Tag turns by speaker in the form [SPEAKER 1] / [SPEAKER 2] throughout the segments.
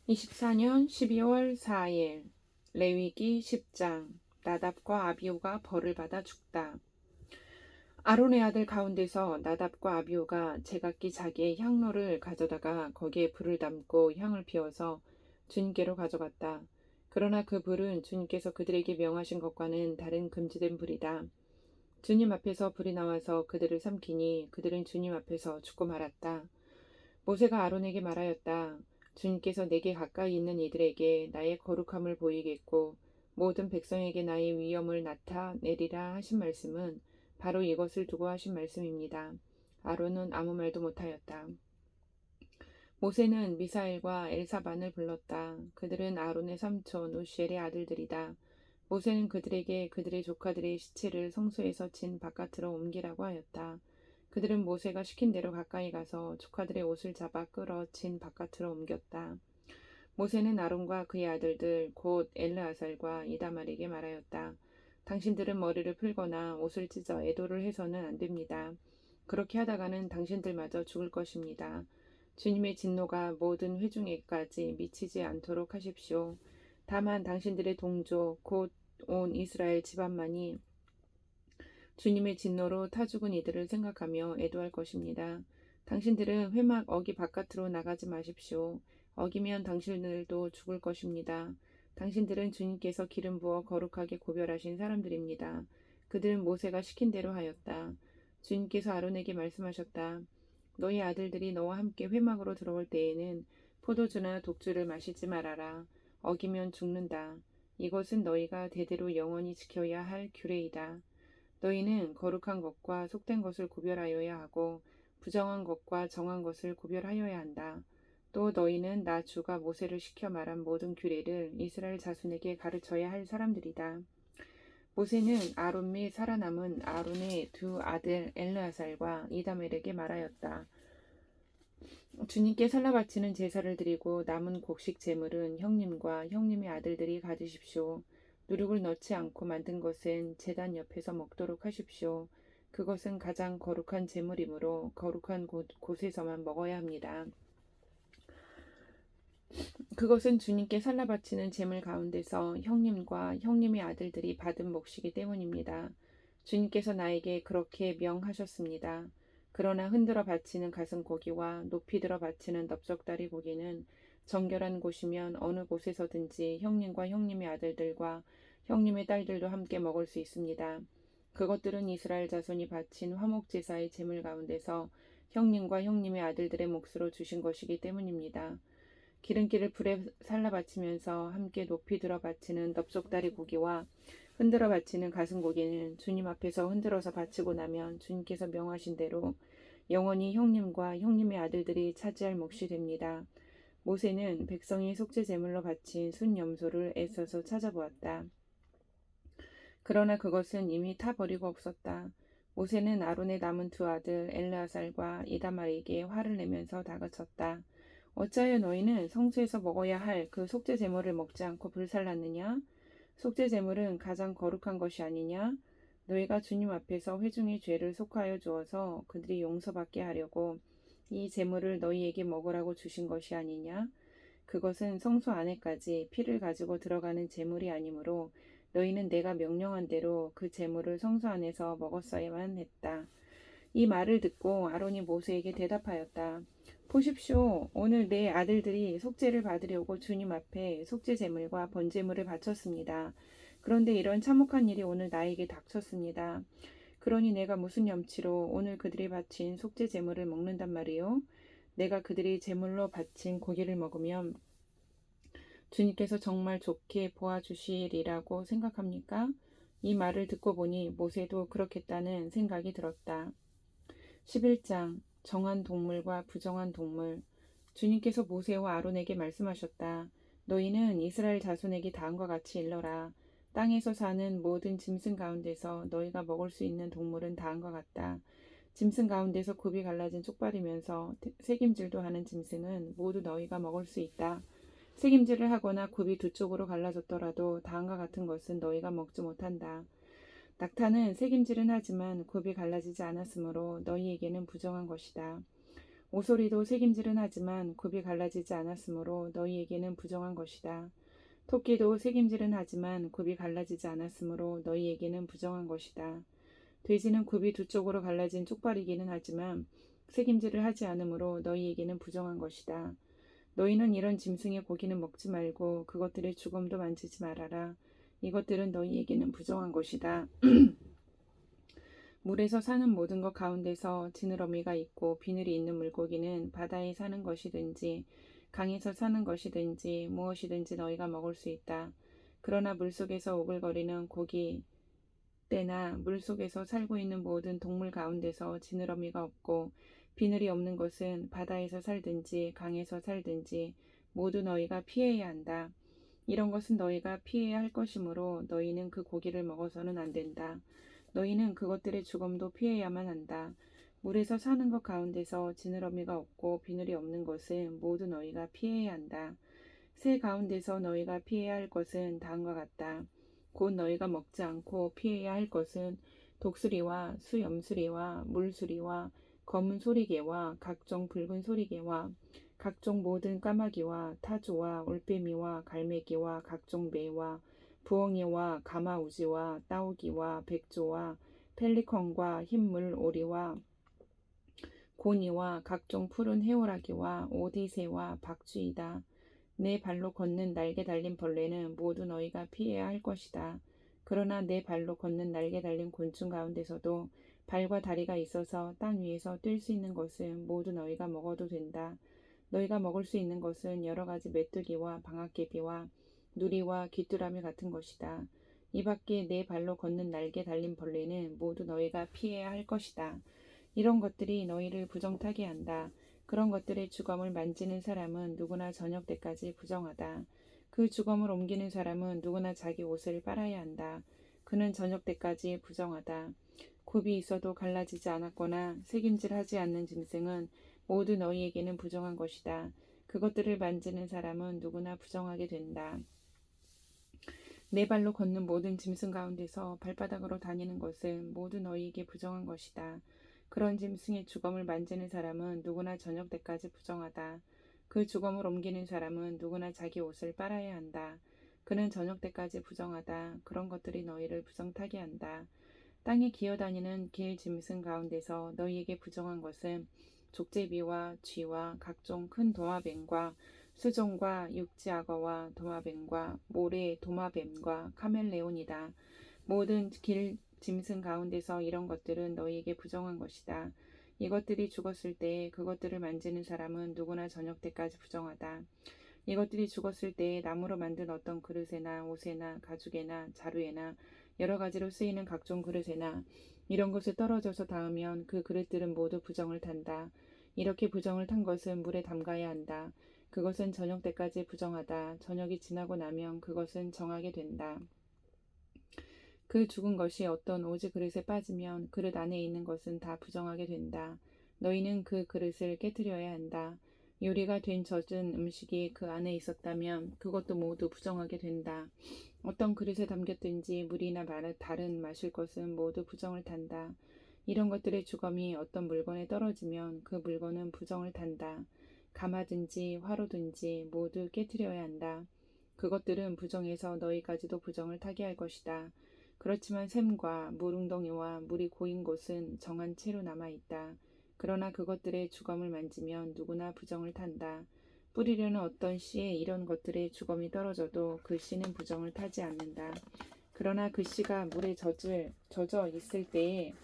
[SPEAKER 1] 24년 12월 4일 레위기 10장 나답과 아비후가 벌을 받아 죽다. 아론의 아들 가운데서 나답과 아비후가 제각기 자기의 향로를 가져다가 거기에 불을 담고 향을 피워서 주님께로 가져갔다. 그러나 그 불은 주님께서 그들에게 명하신 것과는 다른 금지된 불이다. 주님 앞에서 불이 나와서 그들을 삼키니 그들은 주님 앞에서 죽고 말았다. 모세가 아론에게 말하였다. 주님께서 내게 가까이 있는 이들에게 나의 거룩함을 보이겠고 모든 백성에게 나의 위엄을 나타내리라 하신 말씀은 바로 이것을 두고 하신 말씀입니다. 아론은 아무 말도 못하였다. 모세는 미사엘과 엘사반을 불렀다. 그들은 아론의 삼촌 우시엘의 아들들이다. 모세는 그들에게 그들의 조카들의 시체를 성소에서 진 바깥으로 옮기라고 하였다. 그들은 모세가 시킨 대로 가까이 가서 조카들의 옷을 잡아 끌어 진 바깥으로 옮겼다. 모세는 아론과 그의 아들들 곧 엘르아살과 이다말에게 말하였다. 당신들은 머리를 풀거나 옷을 찢어 애도를 해서는 안 됩니다. 그렇게 하다가는 당신들마저 죽을 것입니다. 주님의 진노가 모든 회중에까지 미치지 않도록 하십시오. 다만 당신들의 동족 곧 온 이스라엘 집안만이 주님의 진노로 타 죽은 이들을 생각하며 애도할 것입니다. 당신들은 회막 어기 바깥으로 나가지 마십시오. 어기면 당신들도 죽을 것입니다. 당신들은 주님께서 기름 부어 거룩하게 고별하신 사람들입니다. 그들은 모세가 시킨 대로 하였다. 주님께서 아론에게 말씀하셨다. 너희 아들들이 너와 함께 회막으로 들어올 때에는 포도주나 독주를 마시지 말아라. 어기면 죽는다. 이것은 너희가 대대로 영원히 지켜야 할 규례이다. 너희는 거룩한 것과 속된 것을 구별하여야 하고 부정한 것과 정한 것을 구별하여야 한다. 또 너희는 나 주가 모세를 시켜 말한 모든 규례를 이스라엘 자손에게 가르쳐야 할 사람들이다. 모세는 아론 및 살아남은 아론의 두 아들 엘르아살과 이다멜에게 말하였다. 주님께 살라 바치는 제사를 드리고 남은 곡식 제물은 형님과 형님의 아들들이 가지십시오. 누룩을 넣지 않고 만든 것은 제단 옆에서 먹도록 하십시오. 그것은 가장 거룩한 제물이므로 거룩한 곳에서만 먹어야 합니다. 그것은 주님께 살라 바치는 제물 가운데서 형님과 형님의 아들들이 받은 몫이기 때문입니다. 주님께서 나에게 그렇게 명하셨습니다. 그러나 흔들어 바치는 가슴 고기와 높이 들어 바치는 넓적다리 고기는 정결한 곳이면 어느 곳에서든지 형님과 형님의 아들들과 형님의 딸들도 함께 먹을 수 있습니다. 그것들은 이스라엘 자손이 바친 화목제사의 제물 가운데서 형님과 형님의 아들들의 몫으로 주신 것이기 때문입니다. 기름기를 불에 살라 바치면서 함께 높이 들어 바치는 넓적다리 고기와 흔들어 바치는 가슴 고기는 주님 앞에서 흔들어서 바치고 나면 주님께서 명하신 대로 영원히 형님과 형님의 아들들이 차지할 몫이 됩니다. 모세는 백성이 속죄 제물로 바친 순 염소를 애써서 찾아보았다. 그러나 그것은 이미 타 버리고 없었다. 모세는 아론의 남은 두 아들 엘르아살과 이다말에게 화를 내면서 다그쳤다. 어찌하여 너희는 성소에서 먹어야 할 그 속죄 제물을 먹지 않고 불살랐느냐? 속죄 제물은 가장 거룩한 것이 아니냐? 너희가 주님 앞에서 회중의 죄를 속하여 주어서 그들이 용서받게 하려고 이 제물을 너희에게 먹으라고 주신 것이 아니냐? 그것은 성소 안에까지 피를 가지고 들어가는 제물이 아니므로 너희는 내가 명령한 대로 그 제물을 성소 안에서 먹었어야만 했다. 이 말을 듣고 아론이 모세에게 대답하였다. 보십시오. 오늘 내 아들들이 속죄를 받으려고 주님 앞에 속죄 제물과 번제물을 바쳤습니다. 그런데 이런 참혹한 일이 오늘 나에게 닥쳤습니다. 그러니 내가 무슨 염치로 오늘 그들이 바친 속죄 제물을 먹는단 말이요? 내가 그들이 제물로 바친 고기를 먹으면 주님께서 정말 좋게 보아주시리라고 생각합니까? 이 말을 듣고 보니 모세도 그렇겠다는 생각이 들었다. 11장 정한 동물과 부정한 동물. 주님께서 모세와 아론에게 말씀하셨다. 너희는 이스라엘 자손에게 다음과 같이 일러라. 땅에서 사는 모든 짐승 가운데서 너희가 먹을 수 있는 동물은 다음과 같다. 짐승 가운데서 굽이 갈라진 쪽발이면서 새김질도 하는 짐승은 모두 너희가 먹을 수 있다. 새김질을 하거나 굽이 두 쪽으로 갈라졌더라도 다음과 같은 것은 너희가 먹지 못한다. 낙타는 새김질은 하지만 굽이 갈라지지 않았으므로 너희에게는 부정한 것이다. 오소리도 새김질은 하지만 굽이 갈라지지 않았으므로 너희에게는 부정한 것이다. 토끼도 새김질은 하지만 굽이 갈라지지 않았으므로 너희에게는 부정한 것이다. 돼지는 굽이 두 쪽으로 갈라진 쪽발이기는 하지만 새김질을 하지 않으므로 너희에게는 부정한 것이다. 너희는 이런 짐승의 고기는 먹지 말고 그것들의 죽음도 만지지 말아라. 이것들은 너희에게는 부정한 것이다. 물에서 사는 모든 것 가운데서 지느러미가 있고 비늘이 있는 물고기는 바다에 사는 것이든지 강에서 사는 것이든지 무엇이든지 너희가 먹을 수 있다. 그러나 물속에서 오글거리는 고기 때나 물속에서 살고 있는 모든 동물 가운데서 지느러미가 없고 비늘이 없는 것은 바다에서 살든지 강에서 살든지 모두 너희가 피해야 한다. 이런 것은 너희가 피해야 할 것이므로 너희는 그 고기를 먹어서는 안 된다. 너희는 그것들의 죽음도 피해야만 한다. 물에서 사는 것 가운데서 지느러미가 없고 비늘이 없는 것은 모두 너희가 피해야 한다. 새 가운데서 너희가 피해야 할 것은 다음과 같다. 곧 너희가 먹지 않고 피해야 할 것은 독수리와 수염수리와 물수리와 검은 소리개와 각종 붉은 소리개와 각종 모든 까마귀와 타조와 올빼미와 갈매기와 각종 매와 부엉이와 가마우지와 따오기와 백조와 펠리컨과 흰물 오리와 고니와 각종 푸른 해오라기와 오디새와 박쥐이다. 내 발로 걷는 날개 달린 벌레는 모두 너희가 피해야 할 것이다. 그러나 내 발로 걷는 날개 달린 곤충 가운데서도 발과 다리가 있어서 땅 위에서 뛸 수 있는 것은 모두 너희가 먹어도 된다. 너희가 먹을 수 있는 것은 여러 가지 메뚜기와 방앗개비와 누리와 귀뚜라미 같은 것이다. 이 밖에 내 발로 걷는 날개 달린 벌레는 모두 너희가 피해야 할 것이다. 이런 것들이 너희를 부정타게 한다. 그런 것들의 주검을 만지는 사람은 누구나 저녁 때까지 부정하다. 그 주검을 옮기는 사람은 누구나 자기 옷을 빨아야 한다. 그는 저녁 때까지 부정하다. 굽이 있어도 갈라지지 않았거나 새김질하지 않는 짐승은 모두 너희에게는 부정한 것이다. 그것들을 만지는 사람은 누구나 부정하게 된다. 네 발로 걷는 모든 짐승 가운데서 발바닥으로 다니는 것은 모두 너희에게 부정한 것이다. 그런 짐승의 주검을 만지는 사람은 누구나 저녁 때까지 부정하다. 그 주검을 옮기는 사람은 누구나 자기 옷을 빨아야 한다. 그는 저녁 때까지 부정하다. 그런 것들이 너희를 부정타게 한다. 땅에 기어다니는 길 짐승 가운데서 너희에게 부정한 것은 족제비와 쥐와 각종 큰 도마뱀과 수종과 육지악어와 도마뱀과 모래 도마뱀과 카멜레온이다. 모든 길 짐승 가운데서 이런 것들은 너희에게 부정한 것이다. 이것들이 죽었을 때 그것들을 만지는 사람은 누구나 저녁 때까지 부정하다. 이것들이 죽었을 때 나무로 만든 어떤 그릇에나 옷에나 가죽에나 자루에나 여러 가지로 쓰이는 각종 그릇에나 이런 것에 떨어져서 닿으면 그 그릇들은 모두 부정을 탄다. 이렇게 부정을 탄 것은 물에 담가야 한다. 그것은 저녁 때까지 부정하다. 저녁이 지나고 나면 그것은 정하게 된다. 그 죽은 것이 어떤 오즈 그릇에 빠지면 그릇 안에 있는 것은 다 부정하게 된다. 너희는 그 그릇을 깨뜨려야 한다. 요리가 된 젖은 음식이 그 안에 있었다면 그것도 모두 부정하게 된다. 어떤 그릇에 담겼든지 물이나 다른 마실 것은 모두 부정을 탄다. 이런 것들의 주검이 어떤 물건에 떨어지면 그 물건은 부정을 탄다. 가마든지 화로든지 모두 깨뜨려야 한다. 그것들은 부정해서 너희까지도 부정을 타게 할 것이다. 그렇지만 샘과 물웅덩이와 물이 고인 곳은 정한 채로 남아있다. 그러나 그것들의 주검을 만지면 누구나 부정을 탄다. 뿌리려는 어떤 씨에 이런 것들의 주검이 떨어져도 그 씨는 부정을 타지 않는다. 그러나 그 씨가 물에 젖어 있을 때에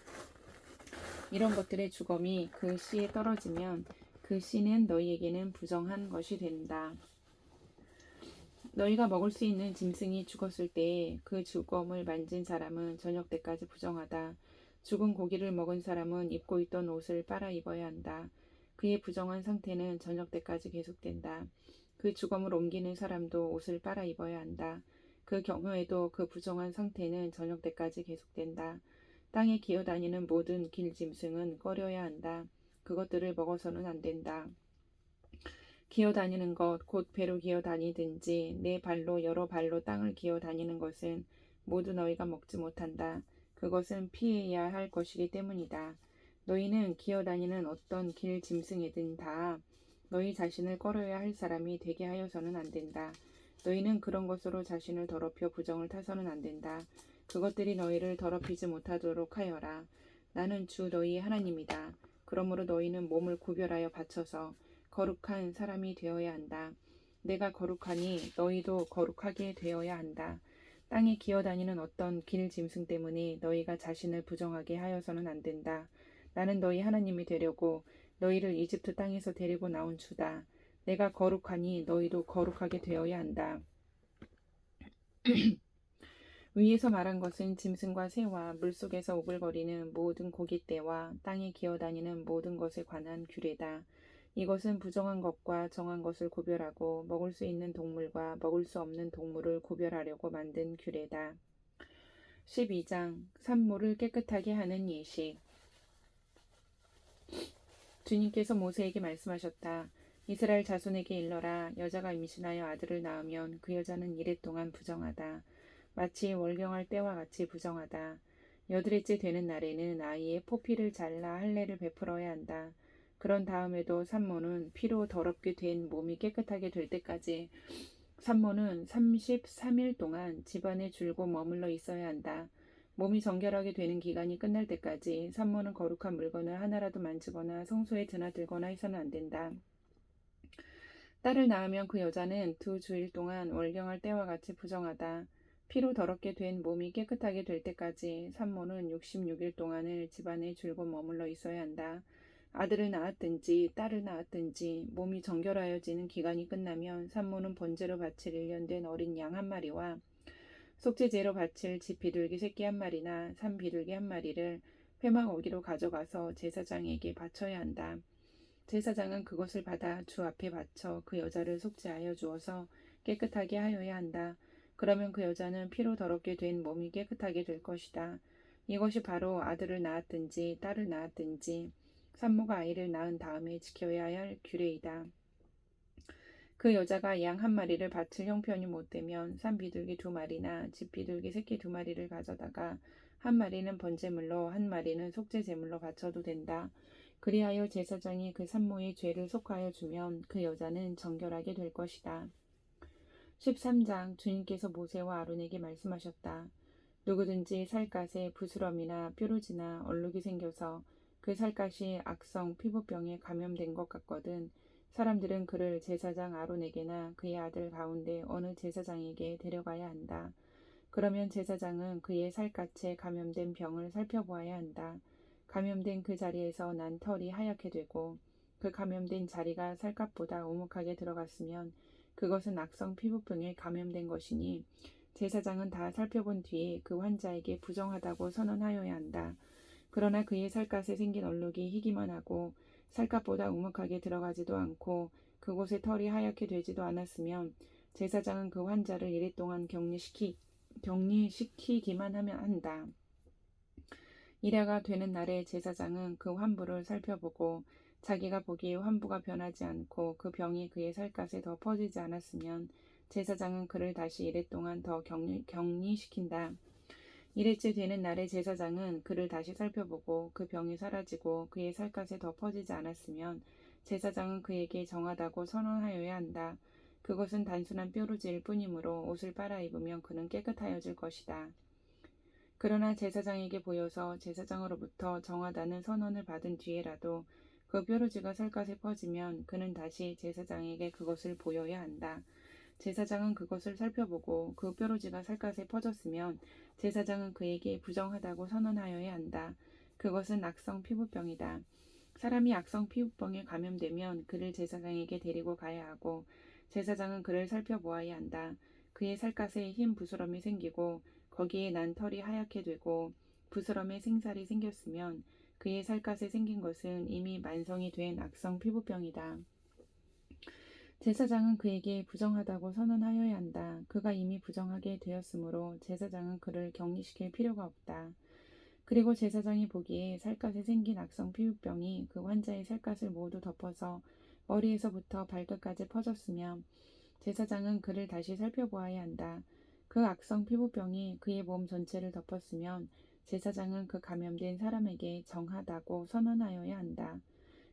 [SPEAKER 1] 이런 것들의 주검이 그 씨에 떨어지면 그 씨는 너희에게는 부정한 것이 된다. 너희가 먹을 수 있는 짐승이 죽었을 때에 그 주검을 만진 사람은 저녁 때까지 부정하다. 죽은 고기를 먹은 사람은 입고 있던 옷을 빨아 입어야 한다. 그의 부정한 상태는 저녁 때까지 계속된다. 그 주검을 옮기는 사람도 옷을 빨아 입어야 한다. 그 경우에도 그 부정한 상태는 저녁 때까지 계속된다. 땅에 기어다니는 모든 길 짐승은 꺼려야 한다. 그것들을 먹어서는 안 된다. 기어다니는 것, 곧 배로 기어다니든지 내 발로 여러 발로 땅을 기어다니는 것은 모두 너희가 먹지 못한다. 그것은 피해야 할 것이기 때문이다. 너희는 기어다니는 어떤 길 짐승이든 다 너희 자신을 꺼려야 할 사람이 되게 하여서는 안 된다. 너희는 그런 것으로 자신을 더럽혀 부정을 타서는 안 된다. 그것들이 너희를 더럽히지 못하도록 하여라. 나는 주 너희 하나님이다. 그러므로 너희는 몸을 구별하여 바쳐서 거룩한 사람이 되어야 한다. 내가 거룩하니 너희도 거룩하게 되어야 한다. 땅에 기어다니는 어떤 길 짐승 때문에 너희가 자신을 부정하게 하여서는 안 된다. 나는 너희 하나님이 되려고 너희를 이집트 땅에서 데리고 나온 주다. 내가 거룩하니 너희도 거룩하게 되어야 한다. 위에서 말한 것은 짐승과 새와 물속에서 오글거리는 모든 고깃대와 땅에 기어다니는 모든 것에 관한 규례다. 이것은 부정한 것과 정한 것을 구별하고 먹을 수 있는 동물과 먹을 수 없는 동물을 구별하려고 만든 규례다. 12장 산모를 깨끗하게 하는 예식. 주님께서 모세에게 말씀하셨다. 이스라엘 자손에게 일러라. 여자가 임신하여 아들을 낳으면 그 여자는 이래 동안 부정하다. 마치 월경할 때와 같이 부정하다. 여드레째 되는 날에는 아이의 포피를 잘라 할례를 베풀어야 한다. 그런 다음에도 산모는 피로 더럽게 된 몸이 깨끗하게 될 때까지 산모는 33일 동안 집안에 줄고 머물러 있어야 한다. 몸이 정결하게 되는 기간이 끝날 때까지 산모는 거룩한 물건을 하나라도 만지거나 성소에 드나들거나 해서는 안 된다. 딸을 낳으면 그 여자는 2주일 동안 월경할 때와 같이 부정하다. 피로 더럽게 된 몸이 깨끗하게 될 때까지 산모는 66일 동안을 집안에 줄고 머물러 있어야 한다. 아들을 낳았든지 딸을 낳았든지 몸이 정결하여지는 기간이 끝나면 산모는 번제로 바칠 1년 된 어린 양 한 마리와 속죄제로 바칠 집 비둘기 새끼 한 마리나 산 비둘기 한 마리를 회막어기로 가져가서 제사장에게 바쳐야 한다. 제사장은 그것을 받아 주 앞에 바쳐 그 여자를 속죄하여 주어서 깨끗하게 하여야 한다. 그러면 그 여자는 피로 더럽게 된 몸이 깨끗하게 될 것이다. 이것이 바로 아들을 낳았든지 딸을 낳았든지 산모가 아이를 낳은 다음에 지켜야 할 규례이다. 그 여자가 양 한 마리를 바칠 형편이 못되면 산 비둘기 2마리나 집 비둘기 새끼 2마리를 가져다가 한 마리는 번제물로 한 마리는 속죄제물로 바쳐도 된다. 그리하여 제사장이 그 산모의 죄를 속하여 주면 그 여자는 정결하게 될 것이다. 13장 주님께서 모세와 아론에게 말씀하셨다. 누구든지 살갗에 부스럼이나 뾰루지나 얼룩이 생겨서 그 살갗이 악성 피부병에 감염된 것 같거든 사람들은 그를 제사장 아론에게나 그의 아들 가운데 어느 제사장에게 데려가야 한다. 그러면 제사장은 그의 살갗에 감염된 병을 살펴보아야 한다. 감염된 그 자리에서 난 털이 하얗게 되고 그 감염된 자리가 살갗보다 오목하게 들어갔으면 그것은 악성 피부병에 감염된 것이니 제사장은 다 살펴본 뒤에 그 환자에게 부정하다고 선언하여야 한다. 그러나 그의 살갗에 생긴 얼룩이 희기만 하고 살갗보다 우묵하게 들어가지도 않고 그곳에 털이 하얗게 되지도 않았으면 제사장은 그 환자를 이랫동안 격리시키기만 하면 한다. 이래가 되는 날에 제사장은 그 환부를 살펴보고 자기가 보기에 환부가 변하지 않고 그 병이 그의 살갗에 더 퍼지지 않았으면 제사장은 그를 다시 이랫동안 더 격리시킨다. 이래째 되는 날에 제사장은 그를 다시 살펴보고 그 병이 사라지고 그의 살갗에 더 퍼지지 않았으면 제사장은 그에게 정하다고 선언하여야 한다. 그것은 단순한 뾰루지일 뿐이므로 옷을 빨아 입으면 그는 깨끗하여질 것이다. 그러나 제사장에게 보여서 제사장으로부터 정하다는 선언을 받은 뒤에라도 그 뾰루지가 살갗에 퍼지면 그는 다시 제사장에게 그것을 보여야 한다. 제사장은 그것을 살펴보고 그 뾰루지가 살갗에 퍼졌으면 제사장은 그에게 부정하다고 선언하여야 한다. 그것은 악성 피부병이다. 사람이 악성 피부병에 감염되면 그를 제사장에게 데리고 가야 하고 제사장은 그를 살펴보아야 한다. 그의 살갗에 흰 부스럼이 생기고 거기에 난 털이 하얗게 되고 부스럼에 생살이 생겼으면 그의 살갗에 생긴 것은 이미 만성이 된 악성 피부병이다. 제사장은 그에게 부정하다고 선언하여야 한다. 그가 이미 부정하게 되었으므로 제사장은 그를 격리시킬 필요가 없다. 그리고 제사장이 보기에 살갗에 생긴 악성 피부병이 그 환자의 살갗을 모두 덮어서 머리에서부터 발끝까지 퍼졌으면 제사장은 그를 다시 살펴보아야 한다. 그 악성 피부병이 그의 몸 전체를 덮었으면 제사장은 그 감염된 사람에게 정하다고 선언하여야 한다.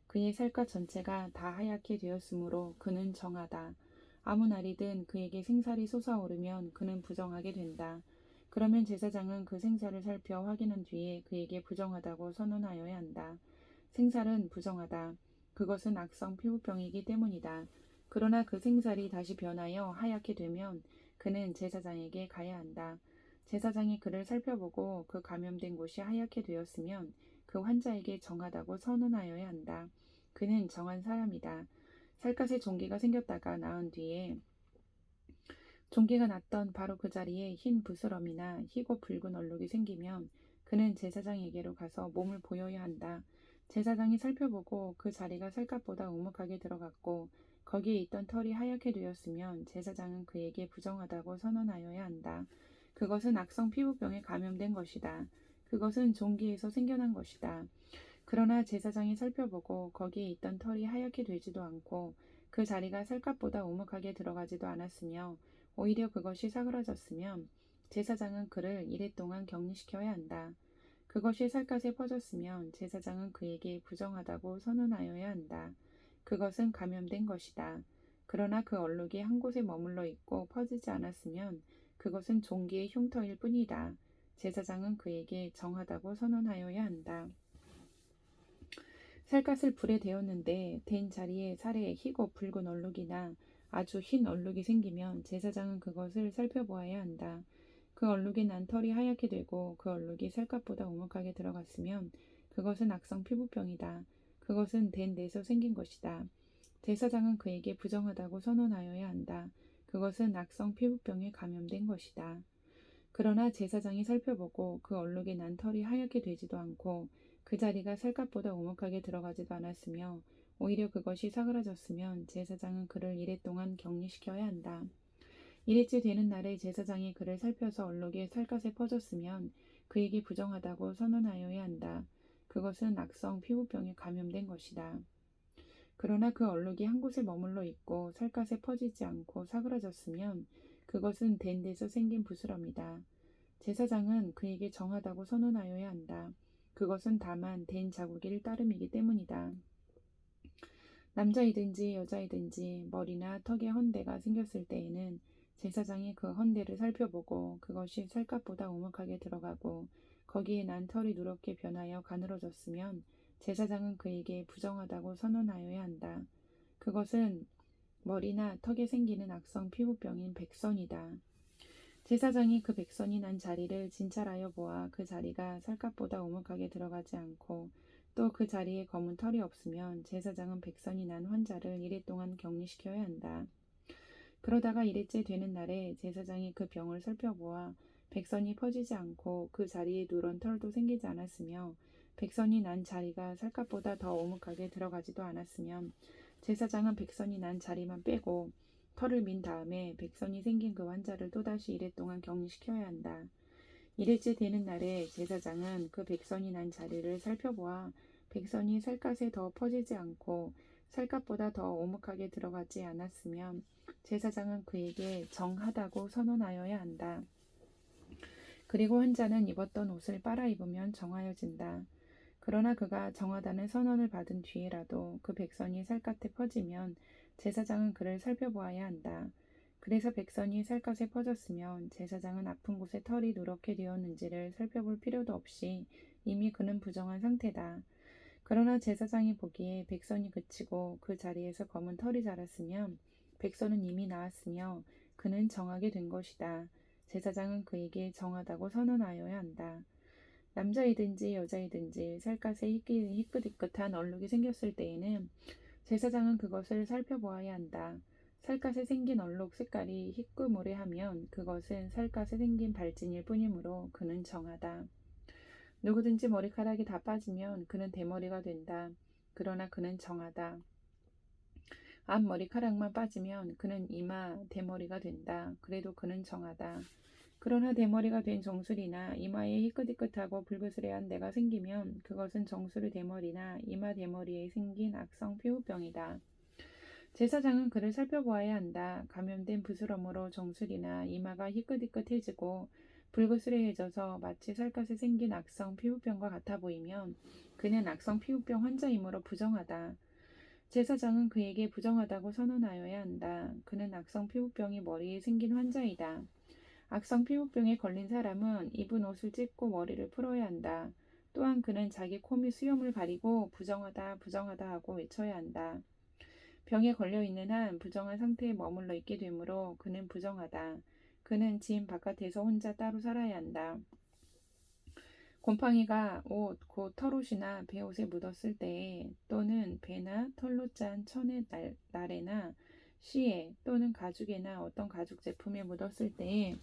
[SPEAKER 1] 그의 살갗 전체가 다 하얗게 되었으므로 그는 정하다. 아무 날이든 그에게 생살이 솟아오르면 그는 부정하게 된다. 그러면 제사장은 그 생살을 살펴 확인한 뒤에 그에게 부정하다고 선언하여야 한다. 생살은 부정하다. 그것은 악성 피부병이기 때문이다. 그러나 그 생살이 다시 변하여 하얗게 되면 그는 제사장에게 가야 한다. 제사장이 그를 살펴보고 그 감염된 곳이 하얗게 되었으면 그 환자에게 정하다고 선언하여야 한다. 그는 정한 사람이다. 살갗에 종기가 생겼다가 나은 뒤에 종기가 났던 바로 그 자리에 흰 부스럼이나 희고 붉은 얼룩이 생기면 그는 제사장에게로 가서 몸을 보여야 한다. 제사장이 살펴보고 그 자리가 살갗보다 오목하게 들어갔고 거기에 있던 털이 하얗게 되었으면 제사장은 그에게 부정하다고 선언하여야 한다. 그것은 악성 피부병에 감염된 것이다. 그것은 종기에서 생겨난 것이다. 그러나 제사장이 살펴보고 거기에 있던 털이 하얗게 되지도 않고 그 자리가 살갗보다 오목하게 들어가지도 않았으며 오히려 그것이 사그라졌으면 제사장은 그를 이래 동안 격리시켜야 한다. 그것이 살갗에 퍼졌으면 제사장은 그에게 부정하다고 선언하여야 한다. 그것은 감염된 것이다. 그러나 그 얼룩이 한 곳에 머물러 있고 퍼지지 않았으면 그것은 종기의 흉터일 뿐이다. 제사장은 그에게 정하다고 선언하여야 한다. 살갗을 불에 데웠는데 댄 자리에 살에 희고 붉은 얼룩이나 아주 흰 얼룩이 생기면 제사장은 그것을 살펴보아야 한다. 그 얼룩이 난 털이 하얗게 되고 그 얼룩이 살갗보다 오목하게 들어갔으면 그것은 악성 피부병이다. 그것은 댄 데서 생긴 것이다. 제사장은 그에게 부정하다고 선언하여야 한다. 그것은 악성 피부병에 감염된 것이다. 그러나 제사장이 살펴보고 그 얼룩이 난 털이 하얗게 되지도 않고 그 자리가 살갗보다 오목하게 들어가지도 않았으며 오히려 그것이 사그라졌으면 제사장은 그를 이래 동안 격리시켜야 한다. 이래째 되는 날에 제사장이 그를 살펴서 얼룩이 살갗에 퍼졌으면 그에게 부정하다고 선언하여야 한다. 그것은 악성 피부병에 감염된 것이다. 그러나 그 얼룩이 한 곳에 머물러 있고 살갗에 퍼지지 않고 사그라졌으면 그것은 댄 데서 생긴 부스럼이다. 제사장은 그에게 정하다고 선언하여야 한다. 그것은 다만 댄 자국일 따름이기 때문이다. 남자이든지 여자이든지 머리나 턱에 헌대가 생겼을 때에는 제사장이 그 헌대를 살펴보고 그것이 살갗보다 오목하게 들어가고 거기에 난 털이 누렇게 변하여 가늘어졌으면 제사장은 그에게 부정하다고 선언하여야 한다. 그것은 머리나 턱에 생기는 악성 피부병인 백선이다. 제사장이 그 백선이 난 자리를 진찰하여 보아 그 자리가 살갗보다 오목하게 들어가지 않고 또 그 자리에 검은 털이 없으면 제사장은 백선이 난 환자를 이래 동안 격리시켜야 한다. 그러다가 이래째 되는 날에 제사장이 그 병을 살펴보아 백선이 퍼지지 않고 그 자리에 누런 털도 생기지 않았으며 백선이 난 자리가 살갗보다 더 오목하게 들어가지도 않았으면 제사장은 백선이 난 자리만 빼고 털을 민 다음에 백선이 생긴 그 환자를 또다시 이래 동안 격리시켜야 한다. 이래째 되는 날에 제사장은 그 백선이 난 자리를 살펴보아 백선이 살갗에 더 퍼지지 않고 살갗보다 더 오목하게 들어가지 않았으면 제사장은 그에게 정하다고 선언하여야 한다. 그리고 환자는 입었던 옷을 빨아 입으면 정하여진다. 그러나 그가 정하다는 선언을 받은 뒤에라도 그 백선이 살갗에 퍼지면 제사장은 그를 살펴보아야 한다. 그래서 백선이 살갗에 퍼졌으면 제사장은 아픈 곳에 털이 누렇게 되었는지를 살펴볼 필요도 없이 이미 그는 부정한 상태다. 그러나 제사장이 보기에 백선이 그치고 그 자리에서 검은 털이 자랐으면 백선은 이미 나았으며 그는 정하게 된 것이다. 제사장은 그에게 정하다고 선언하여야 한다. 남자이든지 여자이든지 살갗에 희끗희끗한 얼룩이 생겼을 때에는 제사장은 그것을 살펴보아야 한다. 살갗에 생긴 얼룩 색깔이 희끄모레하면 그것은 살갗에 생긴 발진일 뿐이므로 그는 정하다. 누구든지 머리카락이 다 빠지면 그는 대머리가 된다. 그러나 그는 정하다. 앞머리카락만 빠지면 그는 이마 대머리가 된다. 그래도 그는 정하다. 그러나 대머리가 된 정수리나 이마에 희끗희끗하고 불그스레한 데가 생기면 그것은 정수리 대머리나 이마 대머리에 생긴 악성 피부병이다. 제사장은 그를 살펴보아야 한다. 감염된 부스럼으로 정수리나 이마가 희끗희끗해지고 불그스레해져서 마치 살갗에 생긴 악성 피부병과 같아 보이면 그는 악성 피부병 환자이므로 부정하다. 제사장은 그에게 부정하다고 선언하여야 한다. 그는 악성 피부병이 머리에 생긴 환자이다. 악성 피부병에 걸린 사람은 입은 옷을 찢고 머리를 풀어야 한다. 또한 그는 자기 코 및 수염을 가리고 부정하다, 부정하다 하고 외쳐야 한다. 병에 걸려 있는 한 부정한 상태에 머물러 있게 되므로 그는 부정하다. 그는 집 바깥에서 혼자 따로 살아야 한다. 곰팡이가 옷, 곧 털옷이나 베옷에 묻었을 때에 또는 배나 털로 짠 천의 나래나 시에 또는 가죽에나 어떤 가죽 제품에 묻었을 때에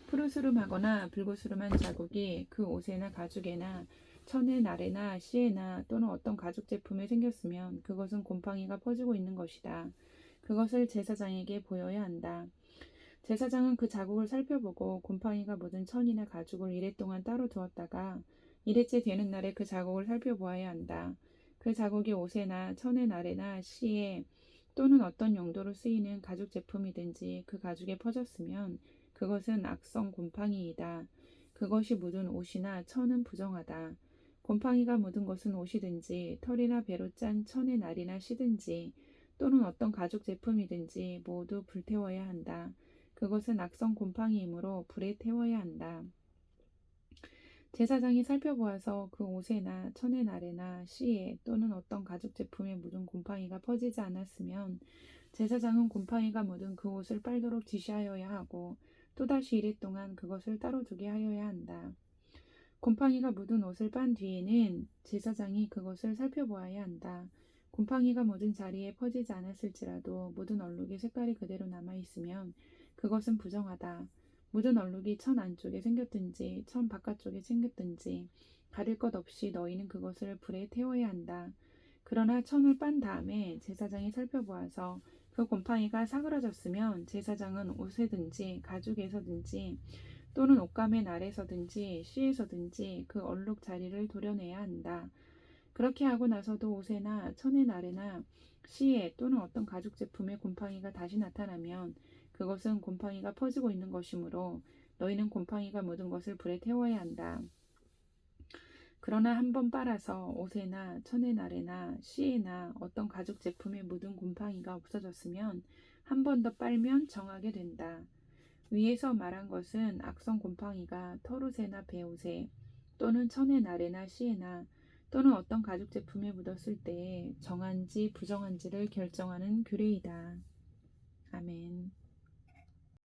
[SPEAKER 1] 푸르스름하거나 불구스름한 자국이 그 옷에나 가죽에나 천의 나래나 시에나 또는 어떤 가죽 제품에 생겼으면 그것은 곰팡이가 퍼지고 있는 것이다. 그것을 제사장에게 보여야 한다. 제사장은 그 자국을 살펴보고 곰팡이가 묻은 천이나 가죽을 이래 동안 따로 두었다가 이래째 되는 날에 그 자국을 살펴보아야 한다. 그 자국이 옷에나 천의 나래나 시에 또는 어떤 용도로 쓰이는 가죽 제품이든지 그 가죽에 퍼졌으면 그것은 악성 곰팡이이다. 그것이 묻은 옷이나 천은 부정하다. 곰팡이가 묻은 것은 옷이든지 털이나 배로 짠 천의 날이나 시든지 또는 어떤 가죽 제품이든지 모두 불태워야 한다. 그것은 악성 곰팡이이므로 불에 태워야 한다. 제사장이 살펴보아서 그 옷에나 천의 나래나 시에 또는 어떤 가죽 제품에 묻은 곰팡이가 퍼지지 않았으면 제사장은 곰팡이가 묻은 그 옷을 빨도록 지시하여야 하고 또다시 이래 동안 그것을 따로 두게 하여야 한다. 곰팡이가 묻은 옷을 빤 뒤에는 제사장이 그것을 살펴보아야 한다. 곰팡이가 묻은 자리에 퍼지지 않았을지라도 묻은 얼룩의 색깔이 그대로 남아있으면 그것은 부정하다. 묻은 얼룩이 천 안쪽에 생겼든지 천 바깥쪽에 생겼든지 가릴 것 없이 너희는 그것을 불에 태워야 한다. 그러나 천을 빤 다음에 제사장이 살펴보아서 그 곰팡이가 사그라졌으면 제사장은 옷에든지 가죽에서든지 또는 옷감의 날에서든지 씨에서든지 그 얼룩 자리를 도려내야 한다. 그렇게 하고 나서도 옷에나 천의 날에나 씨에 또는 어떤 가죽 제품에 곰팡이가 다시 나타나면 그것은 곰팡이가 퍼지고 있는 것이므로 너희는 곰팡이가 묻은 것을 불에 태워야 한다. 그러나 한 번 빨아서 옷에나 천의 날에나 씨에나 어떤 가죽 제품에 묻은 곰팡이가 없어졌으면 한 번 더 빨면 정하게 된다. 위에서 말한 것은 악성 곰팡이가 털옷에나 베옷에 또는 천의 날에나 씨에나 또는 어떤 가죽 제품에 묻었을 때에 정한지 부정한지를 결정하는 규례이다. 아멘.